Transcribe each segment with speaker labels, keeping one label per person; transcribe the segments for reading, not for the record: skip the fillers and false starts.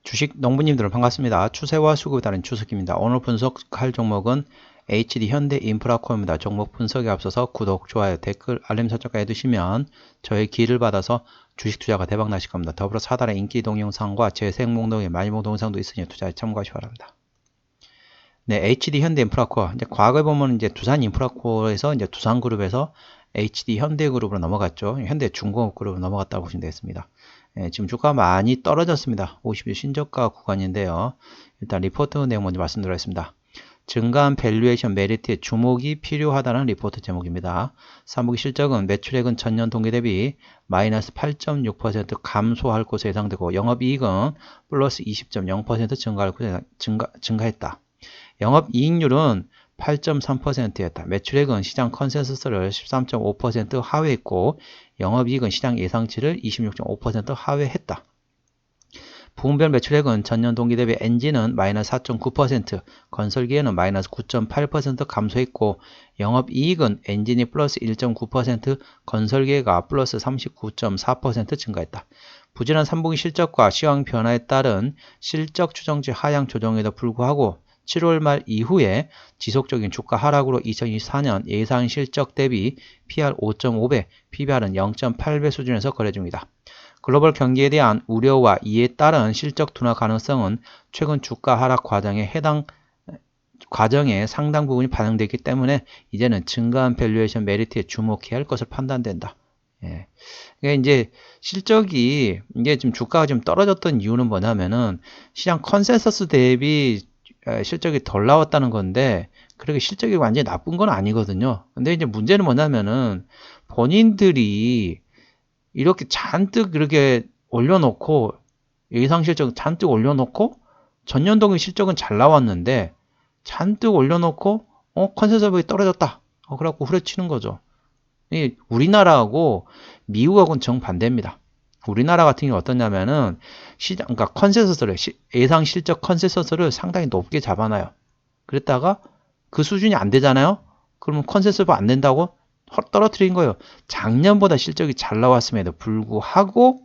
Speaker 1: 주식 농부님들 반갑습니다. 추세와 수급에 따른 추석입니다. 오늘 분석할 종목은 HD 현대인프라코입니다. 종목 분석에 앞서서 구독, 좋아요, 댓글, 알림 설정까지 해두시면 저의 기회를 받아서 주식 투자가 대박 나실 겁니다. 더불어 사단의 인기 동영상과 재생 목록의 말목 동영상도 있으니 투자에 참고하시기 바랍니다. 네, HD 현대인프라코. 이제 과거에 보면 이제 두산인프라코에서 이제 두산그룹에서 HD 현대그룹으로 넘어갔죠. 현대중공업그룹으로 넘어갔다고 보시면 되겠습니다. 지금 주가 많이 떨어졌습니다. 50일 신저가 구간인데요. 일단 리포트 내용 먼저 말씀드리겠습니다. 증가한 밸류에이션 메리트에 주목이 필요하다는 리포트 제목입니다. 3분기 실적은 매출액은 전년 동기 대비 마이너스 8.6% 감소할 것으로 예상되고 영업이익은 플러스 20.0% 증가했다. 영업이익률은 8.3%였다. 매출액은 시장 컨센서스를 13.5% 하회했고 영업이익은 시장 예상치를 26.5% 하회했다. 부분별 매출액은 전년 동기 대비 엔진은 마이너스 4.9%, 건설기에는 마이너스 9.8% 감소했고 영업이익은 엔진이 플러스 1.9%, 건설기가 플러스 39.4% 증가했다. 부진한 3분기 실적과 시황 변화에 따른 실적 추정치 하향 조정에도 불구하고 7월 말 이후에 지속적인 주가 하락으로 2024년 예상 실적 대비 PR 5.5배, PBR은 0.8배 수준에서 거래 중이다. 글로벌 경기에 대한 우려와 이에 따른 실적 둔화 가능성은 최근 주가 하락 과정에 상당 부분이 반영되기 때문에 이제는 증가한 밸류에이션 메리트에 주목해야 할 것을 판단된다. 그러니까 이제 실적이 이게 지금 주가가 좀 떨어졌던 이유는 뭐냐면은 시장 컨센서스 대비 실적이 덜 나왔다는 건데 그렇게 실적이 완전히 나쁜 건 아니거든요. 근데 이제 문제는 뭐냐면은 본인들이 이렇게 잔뜩 이렇게 올려놓고 예상 실적 잔뜩 올려놓고 전년 동기 실적은 잘 나왔는데 잔뜩 올려놓고 컨센서스가 떨어졌다. 그래갖고 후려치는 거죠. 우리나라하고 미국하고는 정반대입니다. 우리나라 같은 경우 어떠냐면은 그러니까 컨센서스를 예상 실적 컨센서스를 상당히 높게 잡아놔요. 그랬다가 그 수준이 안 되잖아요. 그러면 컨센서스가 안 된다고 떨어뜨린 거예요. 작년보다 실적이 잘 나왔음에도 불구하고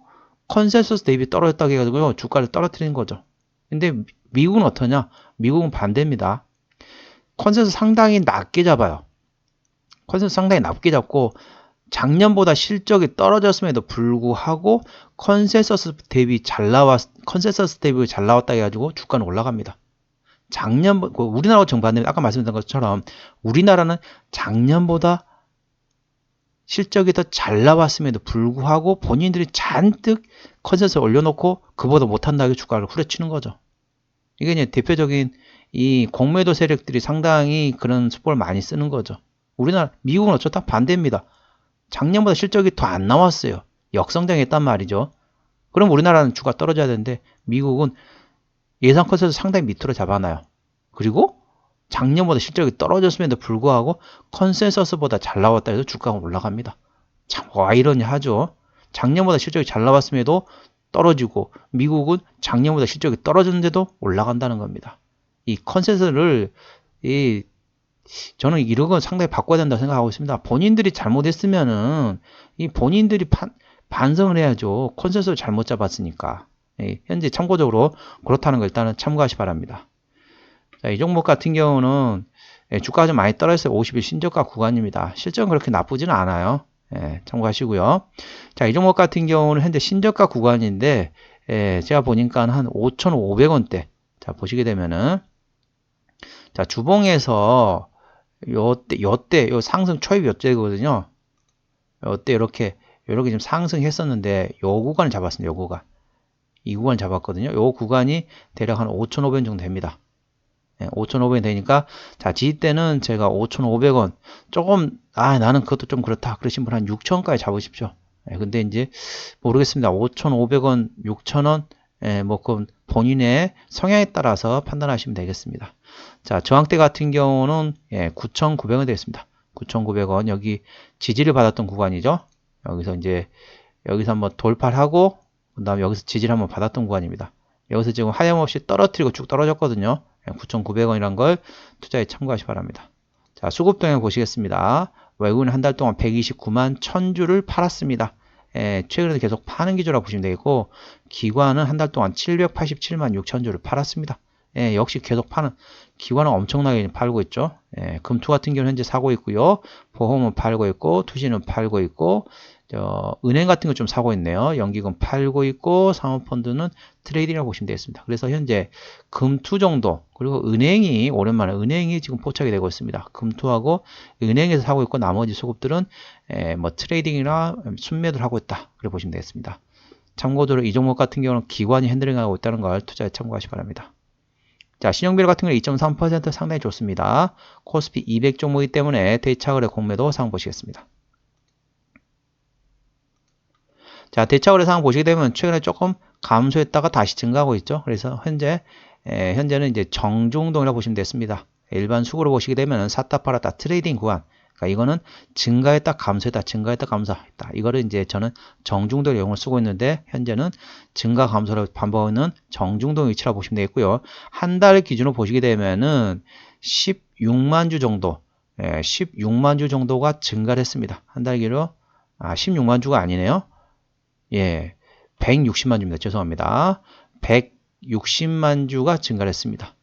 Speaker 1: 컨센서스 대비 떨어졌다고 해가지고 주가를 떨어뜨린 거죠. 근데 미국은 어떠냐? 미국은 반대입니다. 컨센서스 상당히 낮게 잡아요. 컨센서스 상당히 낮게 잡고 작년보다 실적이 떨어졌음에도 불구하고 컨센서스 대비 잘 나왔다 해가지고 주가는 올라갑니다. 우리나라가 정반대입니다. 아까 말씀드린 것처럼 우리나라는 작년보다 실적이 더 잘 나왔음에도 불구하고 본인들이 잔뜩 컨센서스 올려놓고 그보다 못한다고 주가를 후려치는 거죠. 이게 이제 대표적인 이 공매도 세력들이 상당히 그런 수법을 많이 쓰는 거죠. 미국은 어쩌다 반대입니다. 작년보다 실적이 더 안 나왔어요. 역성장했단 말이죠. 그럼 우리나라는 주가 떨어져야 되는데 미국은 예상 컨센서스 상당히 밑으로 잡아놔요. 그리고 작년보다 실적이 떨어졌음에도 불구하고 컨센서스보다 잘 나왔다 해서 주가가 올라갑니다. 참 아이러니하죠. 작년보다 실적이 잘 나왔음에도 떨어지고 미국은 작년보다 실적이 떨어졌는데도 올라간다는 겁니다. 이 컨센서스를 저는 이런 건 상당히 바꿔야 된다고 생각하고 있습니다. 본인들이 잘못했으면은 이 본인들이 반성을 해야죠. 컨센서스를 잘못 잡았으니까. 현재 참고적으로 그렇다는 걸 일단은 참고하시 바랍니다. 자, 이 종목 같은 경우는 주가가 좀 많이 떨어졌어요. 50일 신저가 구간입니다. 실적은 그렇게 나쁘지는 않아요. 참고하시고요. 자, 이 종목 같은 경우는 현재 신저가 구간인데 제가 보니까 한 5,500원대. 자, 보시게 되면은 자, 주봉에서 요 상승 초입 요때거든요. 요때 이렇게 지금 상승했었는데 요 구간을 잡았습니다. 요 구간. 이 구간을 잡았거든요. 요 구간이 대략 한 5,500원 정도 됩니다. 5,500원 되니까 자, 지지대는 제가 5,500원 조금 나는 그것도 좀 그렇다 그러신 분 한 6,000원까지 잡으십시오. 근데 이제 모르겠습니다. 5,500원, 6,000원 뭐 그건 본인의 성향에 따라서 판단하시면 되겠습니다. 자, 저항대 같은 경우는 9,900원 되겠습니다. 9,900원 여기 지지를 받았던 구간이죠. 여기서 한번 돌파를 하고 그다음에 여기서 지지를 한번 받았던 구간입니다. 여기서 지금 하염없이 떨어뜨리고 쭉 떨어졌거든요. 9,900원이란 걸 투자에 참고하시 바랍니다. 자, 수급 동향 보시겠습니다. 외국인 한 달 동안 129만 1000주를 팔았습니다. 최근에도 계속 파는 기조라고 보시면 되겠고, 기관은 한 달 동안 787만 6천 주를 팔았습니다. 역시 계속 파는, 기관은 엄청나게 팔고 있죠. 금투 같은 경우는 현재 사고 있고요. 보험은 팔고 있고, 투시는 팔고 있고, 은행 같은 거 좀 사고 있네요. 연기금 팔고 있고, 사모펀드는 트레이딩이라고 보시면 되겠습니다. 그래서 현재 금투 정도, 그리고 은행이, 오랜만에 은행이 지금 포착이 되고 있습니다. 금투하고 은행에서 사고 있고, 나머지 수급들은 뭐 트레이딩이나 순매도를 하고 있다. 그래 보시면 되겠습니다. 참고적으로 이 종목 같은 경우는 기관이 핸들링하고 있다는 걸 투자에 참고하시기 바랍니다. 자, 신용비율 같은 경우는 2.3% 상당히 좋습니다. 코스피 200 종목이기 때문에 대차거래 공매도 상황 보시겠습니다. 자, 대차거래 상황 보시게 되면 최근에 조금 감소했다가 다시 증가하고 있죠. 그래서 현재는 이제 정중동이라고 보시면 됐습니다. 일반 수급으로 보시게 되면 샀다 팔았다 트레이딩 구간. 그러니까 이거는 증가했다 감소했다 증가했다 감소했다. 이거를 이제 저는 정중도 용어를 쓰고 있는데 현재는 증가 감소를 반복하는 정중동 위치라고 보시면 되겠고요. 한 달 기준으로 보시게 되면은 16만 주 정도, 16만 주 정도가 증가를 했습니다. 한 달 기준으로 16만 주가 아니네요. 160만 주입니다. 죄송합니다. 160만 주가 증가를 했습니다.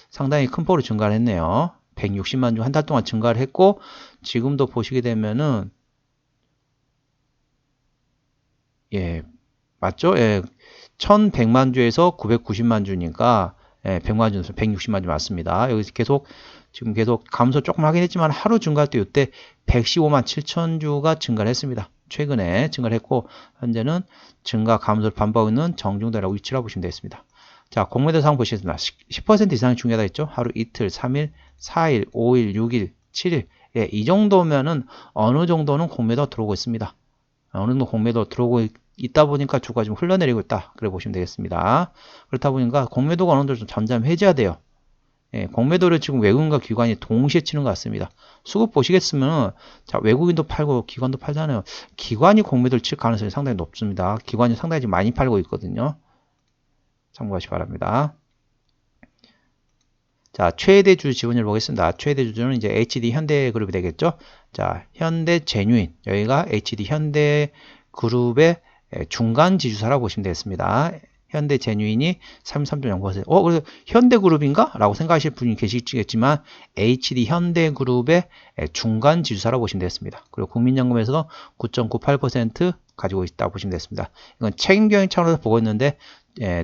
Speaker 1: 상당히 큰 폭으로 증가를 했네요. 160만 주 한 달 동안 증가를 했고, 지금도 보시게 되면은, 맞죠? 1100만 주에서 990만 주니까, 100만 주에서 160만 주 맞습니다. 여기서 지금 계속 감소 조금 하긴 했지만, 하루 증가할 때 이때 115만 7천 주가 증가를 했습니다. 최근에 증가를 했고, 현재는 증가 감소를 반복하고 있는 정중도라고 위치라고 보시면 되겠습니다. 자, 공매도 상황 보시겠습니다. 10% 이상이 중요하다 했죠? 하루 이틀, 3일, 4일, 5일, 6일, 7일. 이 정도면은 어느 정도는 공매도 들어오고 있습니다. 어느 정도 공매도 들어오고 있다 보니까 주가 좀 흘러내리고 있다. 그래 보시면 되겠습니다. 그렇다 보니까 공매도가 어느 정도 좀 잠잠 해제해야 돼요. 공매도를 지금 외국인과 기관이 동시에 치는 것 같습니다. 수급 보시겠으면, 자, 외국인도 팔고 기관도 팔잖아요. 기관이 공매도를 칠 가능성이 상당히 높습니다. 기관이 상당히 지금 많이 팔고 있거든요. 참고하시기 바랍니다. 자, 최대 주주 지분율 보겠습니다. 최대 주주는 이제 HD 현대그룹이 되겠죠. 자, 현대제뉴인. 여기가 HD 현대그룹의 중간 지주사라고 보시면 되겠습니다. 현대제뉴인이 33.0%. 그래서 현대그룹인가? 라고 생각하실 분이 계시겠지만 HD 현대그룹의 중간 지주사라고 보시면 되겠습니다. 그리고 국민연금에서 9.98% 가지고 있다고 보시면 되겠습니다. 이건 책임경영 차원에서 보고 있는데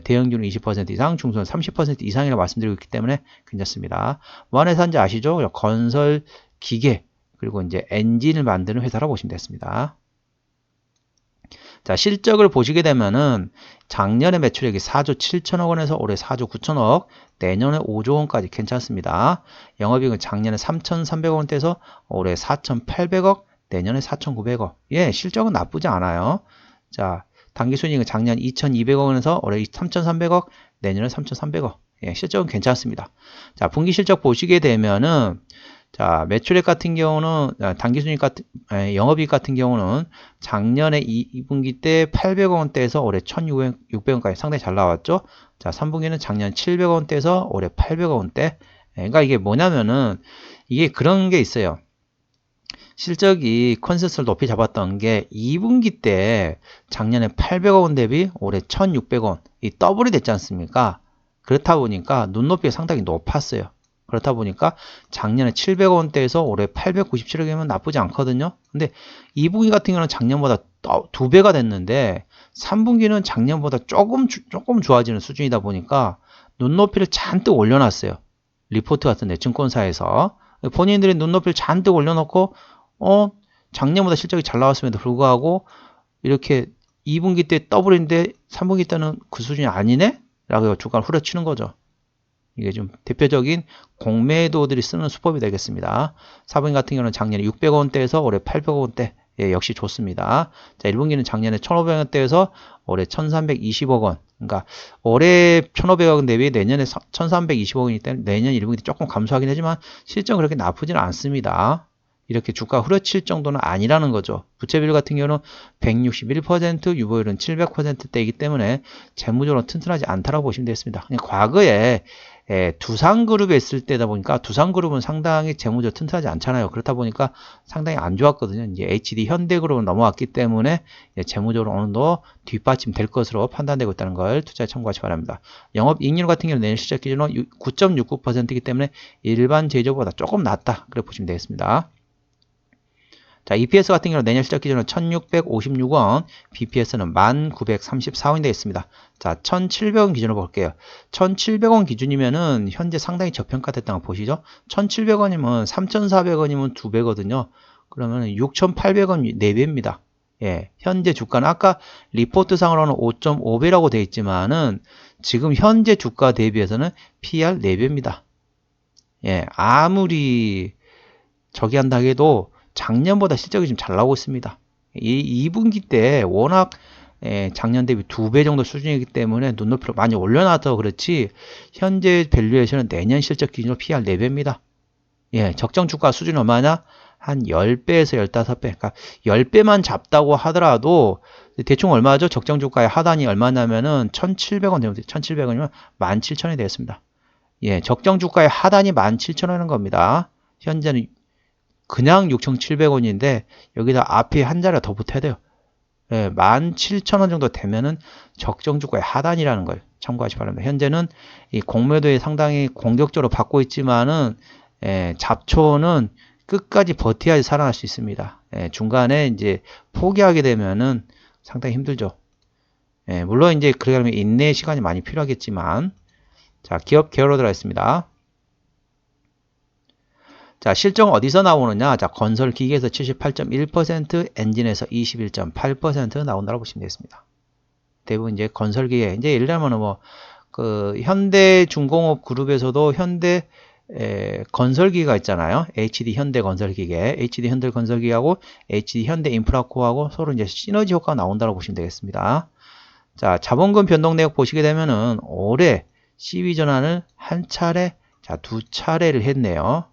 Speaker 1: 대형주는 20% 이상, 중소는 30% 이상이라고 말씀드리고 있기 때문에 괜찮습니다. 뭐 안에 산지 아시죠? 건설, 기계, 그리고 이제 엔진을 만드는 회사라고 보시면 되겠습니다. 자, 실적을 보시게 되면은 작년에 매출액이 4조 7천억 원에서 올해 4조 9천억, 내년에 5조 원까지 괜찮습니다. 영업이익은 작년에 3,300억 원대에서 올해 4,800억, 내년에 4,900억. 실적은 나쁘지 않아요. 자, 당기순이익은 작년 2,200억 원에서 올해 3,300억, 내년에 3,300억. 실적은 괜찮습니다. 자, 분기 실적 보시게 되면은, 자, 매출액 같은 경우는, 당기순이익 같은, 영업이익 같은 경우는 작년에 2분기 때 800억 원대에서 올해 1,600원까지 상당히 잘 나왔죠. 자, 3분기는 작년 700억 원대에서 올해 800억 원대. 그러니까 이게 뭐냐면은, 이게 그런 게 있어요. 실적이 컨센서스를 높이 잡았던 게 2분기 때 작년에 800억 원 대비 올해 1600원 이 더블이 됐지 않습니까? 그렇다 보니까 눈높이가 상당히 높았어요. 그렇다 보니까 작년에 700억 원대에서 올해 897억이면 나쁘지 않거든요. 근데 2분기 같은 경우는 작년보다 2배가 됐는데 3분기는 작년보다 조금 좋아지는 수준이다 보니까 눈높이를 잔뜩 올려놨어요. 리포트 같은데 증권사에서 본인들이 눈높이를 잔뜩 올려놓고 작년보다 실적이 잘 나왔음에도 불구하고 이렇게 2분기 때 더블인데 3분기 때는 그 수준이 아니네? 라고 주가를 후려치는 거죠. 이게 좀 대표적인 공매도들이 쓰는 수법이 되겠습니다. 4분기 같은 경우는 작년에 600억 원대에서 올해 800억 원대. 역시 좋습니다. 자, 1분기는 작년에 1,500억 원대에서 올해 1,320억 원. 그러니까 올해 1,500억 원 대비 내년에 1,320억 원이기 때문에 내년 1분기 때 조금 감소하긴 하지만 실적은 그렇게 나쁘지는 않습니다. 이렇게 주가가 후려칠 정도는 아니라는 거죠. 부채비율 같은 경우는 161%, 유보율은 700%대이기 때문에 재무적으로 튼튼하지 않다라고 보시면 되겠습니다. 과거에 두산그룹에 있을 때다 보니까 두산그룹은 상당히 재무적으로 튼튼하지 않잖아요. 그렇다 보니까 상당히 안 좋았거든요. 이제 HD 현대그룹으로 넘어왔기 때문에 재무적으로 어느 정도 뒷받침될 것으로 판단되고 있다는 걸 투자에 참고하시기 바랍니다. 영업이익률 같은 경우는 내년 실적 기준으로 9.69%이기 때문에 일반 제조보다 조금 낮다. 그렇게 보시면 되겠습니다. 자, EPS 같은 경우는 내년 실적 기준으로 1656원, BPS는 1934원이 되겠습니다. 자, 1700원 기준으로 볼게요. 1700원 기준이면은 현재 상당히 저평가됐다는 거 보시죠? 1700원이면 3400원이면 2배거든요. 그러면 6800원 4배입니다. 예, 현재 주가는 아까 리포트상으로는 5.5배라고 되어 있지만은 지금 현재 주가 대비해서는 PR 4배입니다. 예, 아무리 저기 한다 해도 작년보다 실적이 좀 잘 나오고 있습니다. 이 2분기 때 워낙 작년 대비 2배 정도 수준이기 때문에 눈높이를 많이 올려놔서 그렇지 현재 밸류에이션은 내년 실적 기준으로 PR 4배입니다. 예, 적정 주가 수준이 얼마냐? 한 10배에서 15배. 그러니까 10배만 잡다고 하더라도 대충 얼마죠? 적정 주가의 하단이 얼마냐면은 1,700원 되면 1,700원이면 17,000원이 되겠습니다. 예, 적정 주가의 하단이 17,000원인 겁니다. 현재는 그냥 6,700원인데 여기다 앞에 한 자리가 더 붙어야 돼요. 예, 17,000원 정도 되면은 적정 주가의 하단이라는 걸 참고하시기 바랍니다. 현재는 이 공매도에 상당히 공격적으로 받고 있지만은 잡초는 끝까지 버텨야지 살아날 수 있습니다. 중간에 이제 포기하게 되면은 상당히 힘들죠. 물론 이제 그러려면 인내 시간이 많이 필요하겠지만 자, 기업 개요로 들어가겠습니다. 자, 실적은 어디서 나오느냐? 자, 건설기계에서 78.1%, 엔진에서 21.8% 나온다고 보시면 되겠습니다. 대부분 이제 건설기계, 이제 예를 들면 현대중공업 그룹에서도 현대 건설기계가 있잖아요. HD 현대건설기계, HD 현대건설기계하고 HD 현대인프라코하고 서로 이제 시너지 효과가 나온다고 보시면 되겠습니다. 자, 자본금 변동 내역 보시게 되면은 올해 시위 전환을 한 차례, 자, 2차례를 했네요.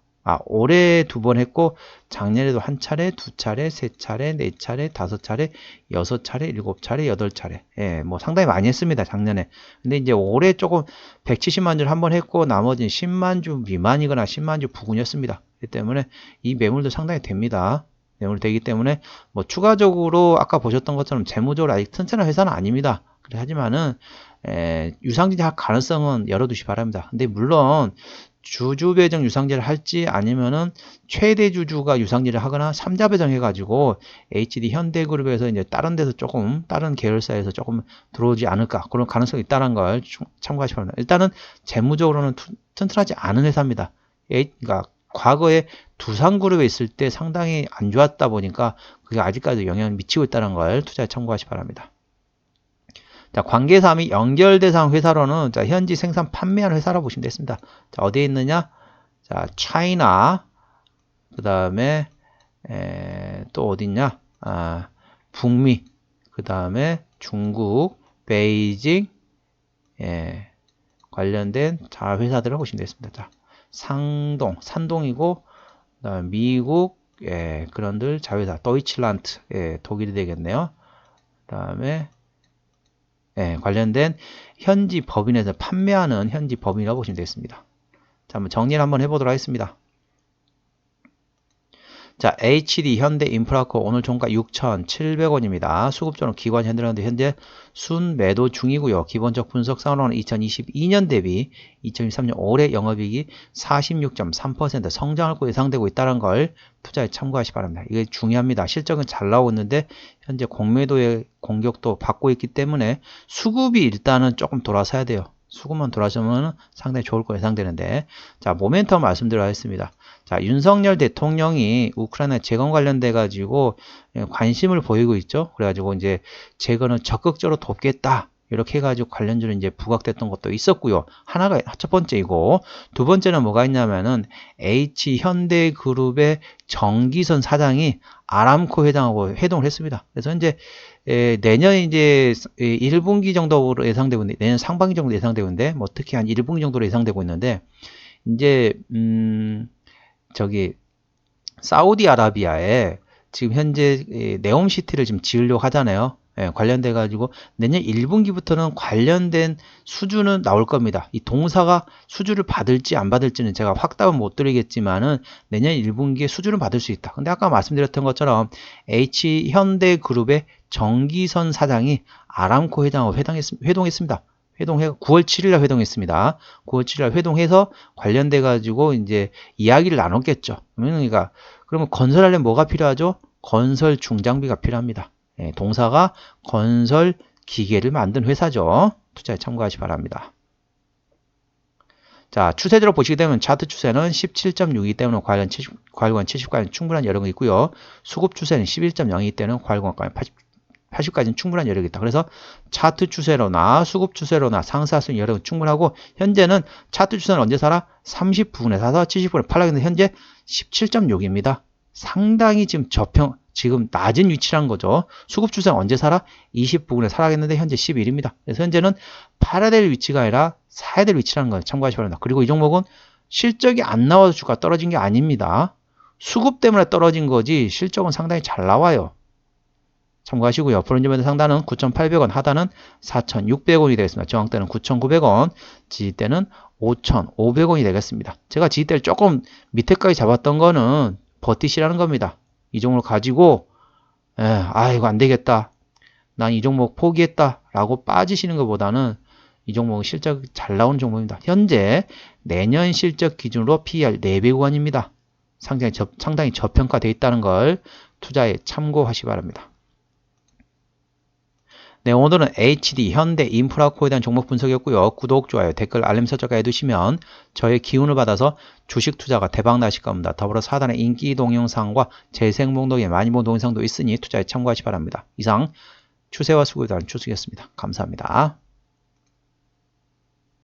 Speaker 1: 올해 2번 했고 작년에도 한 차례, 2차례, 3차례, 4차례, 5차례, 6차례, 7차례, 8차례. 예, 뭐 상당히 많이 했습니다, 작년에. 근데 이제 올해 조금 170만 주를 한번 했고 나머지는 10만 주 미만이거나 10만 주 부근이었습니다. 그렇기 때문에 이 매물도 상당히 됩니다. 매물 되기 때문에 뭐 추가적으로 아까 보셨던 것처럼 재무적으로 아직 튼튼한 회사는 아닙니다. 하지만은 유상증자 할 가능성은 열어두시 바랍니다. 근데 물론 주주 배정 유상제를 할지 아니면은 최대 주주가 유상제를 하거나 3자 배정 해가지고 HD 현대그룹에서 이제 다른 데서 조금 다른 계열사에서 조금 들어오지 않을까 그런 가능성이 있다는 걸 참고하시기 바랍니다. 일단은 재무적으로는 튼튼하지 않은 회사입니다. 그러니까 과거에 두산그룹에 있을 때 상당히 안 좋았다 보니까 그게 아직까지 영향을 미치고 있다는 걸 투자에 참고하시기 바랍니다. 자, 관계사항이 연결대상 회사로는 자, 현지 생산 판매하는 회사라고 보시면 되겠습니다. 자, 어디에 있느냐? 자, 차이나, 그 다음에 또 어디 있냐? 북미, 그 다음에 중국, 베이징, 관련된 자 회사들을 보시면 되겠습니다. 자, 산동이고, 그다음에 미국, 그런들 자회사, 도이칠란트, 독일이 되겠네요. 그 다음에 관련된 현지 법인에서 판매하는 현지 법인이라고 보시면 되겠습니다. 자, 한번 정리를 한번 해보도록 하겠습니다. 자, HD 현대인프라코 오늘 종가 6,700원입니다. 수급적으로 기관 현대라는데 현재 순매도 중이고요. 기본적 분석상으로는 2022년 대비 2023년 올해 영업이익이 46.3% 성장할 거 예상되고 있다는 걸 투자에 참고하시기 바랍니다. 이게 중요합니다. 실적은 잘 나오고 있는데 현재 공매도의 공격도 받고 있기 때문에 수급이 일단은 조금 돌아서야 돼요. 수급만 돌아서면 상당히 좋을 거 예상되는데 자, 모멘텀 말씀드려 하겠습니다. 자, 윤석열 대통령이 우크라이나 재건 관련돼 가지고 관심을 보이고 있죠. 그래가지고 이제 재건을 적극적으로 돕겠다. 이렇게 해가지고 관련주로 이제 부각됐던 것도 있었고요. 하나가 첫 번째이고 두 번째는 뭐가 있냐면은 H현대그룹의 정기선 사장이 아람코 회장하고 회동을 했습니다. 그래서 이제 내년 이제 1분기 정도로 예상되고 있는데 내년 상반기 정도 예상되고 있는데 뭐 특히 한 1분기 정도로 예상되고 있는데 이제 저기 사우디아라비아에 지금 현재 네옴시티를 지금 지으려고 하잖아요. 예, 관련돼 가지고 내년 1분기부터는 관련된 수주는 나올 겁니다. 이 동사가 수주를 받을지 안 받을지는 제가 확답은 못 드리겠지만은 내년 1분기에 수주를 받을 수 있다. 근데 아까 말씀드렸던 것처럼 H현대그룹의 정기선 사장이 아람코 회장하고 회동했습니다. 회동해 9월 7일 날 회동했습니다. 9월 7일 날 회동해서 관련돼 가지고 이제 이야기를 나눴겠죠. 그러니까 그러면 건설하려면 뭐가 필요하죠? 건설 중장비가 필요합니다. 예, 동사가 건설 기계를 만든 회사죠. 투자에 참고하시 기 바랍니다. 자, 추세대로 보시게 되면 차트 추세는 17.62 때문에 과열관 70까지 충분한 여력이 있고요. 수급 추세는 11.02 때는 과열관까지 80까지는 충분한 여력이 있다. 그래서 차트 추세로나 수급 추세로나 상승할 수 있는 여력은 충분하고 현재는 차트 추세는 언제 사라? 30분에 사서 70분에 팔라고 했는데 현재 17.6입니다. 상당히 지금 낮은 위치란 거죠. 수급 추세는 언제 사라? 20부근에 사라겠는데 현재 11입니다. 그래서 현재는 팔아야 될 위치가 아니라 사야 될 위치라는 걸 참고하시기 바랍니다. 그리고 이 종목은 실적이 안 나와서 주가 떨어진 게 아닙니다. 수급 때문에 떨어진 거지 실적은 상당히 잘 나와요. 참고하시고요. 브론즈밴드 상단은 9,800원, 하단은 4,600원이 되겠습니다. 저항대는 9,900원, 지지대는 5,500원이 되겠습니다. 제가 지지대를 조금 밑에까지 잡았던 거는 버티시라는 겁니다. 이 종목을 가지고 이거 안 되겠다. 난 이 종목 포기했다. 라고 빠지시는 것보다는 이 종목은 실적 잘 나오는 종목입니다. 현재 내년 실적 기준으로 PER 4배 구간입니다. 상당히 저평가되어 있다는 걸 투자에 참고하시기 바랍니다. 네, 오늘은 HD 현대인프라코에 대한 종목 분석이었고요. 구독, 좋아요, 댓글, 알림 설정까지 해두시면 저의 기운을 받아서 주식 투자가 대박 나실 겁니다. 더불어서 하단에 인기 동영상과 재생 목록에 많이 본 동영상도 있으니 투자에 참고하시기 바랍니다. 이상 추세와 수급에 대한 추석이었습니다. 감사합니다.